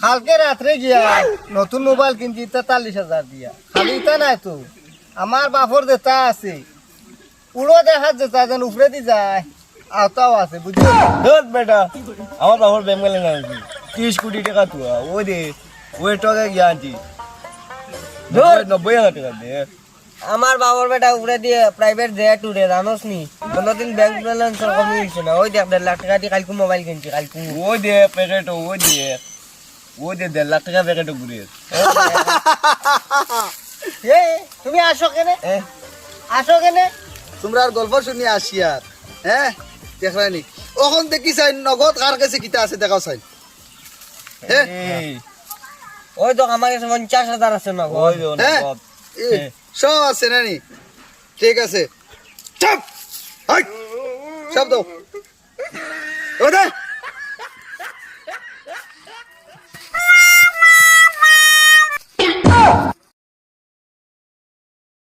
কালকে রাত্রে গিয়া নতুন মোবাইল কিনছি 43,000 দিয়া। খালি তা নাই তো, আমার বাপর যেটা আছে পুরো দেখার যেটা যেন উপরে দি যায় আওতাও আছে, বুঝলি? ধর বেটা, আমার বাবার ব্যাংক ব্যালেন্স আছে 30 কোটি টাকা তো ওই দে, ওই টাকা গিয়া আনছি। ধর 90,000 টাকা দে। আমার বাবার বেটা উপরে দিয়ে প্রাইভেট জেট উড়ে, জানোস নি? কোনোদিন ব্যাংক ব্যালেন্স কমই হয়েছে না। ওই দেখ 1.5 লাখ টাকা দিয়ে কালকে মোবাইল কিনছি, কালকে। ওই দে প্যাকেট, ওই দে 1.5 লাখ টাকা প্যাকেট ঘুরে। এ তুমি আসো কেনে, আসো কেনে? তোমরা আর গল্প শুনি আসি আর হ্যাঁ দেখলানি ওখান দেখি চাই নগদ কার কাছে কিতা আছে দেখাও চাই হ্যাঁ এই ওই তো আমার কাছে 50,000 আছে না। ওই দে হ্যাঁ নগদ। সব আছে নানি, ঠিক আছে চাপ হাই সব দাও ওদে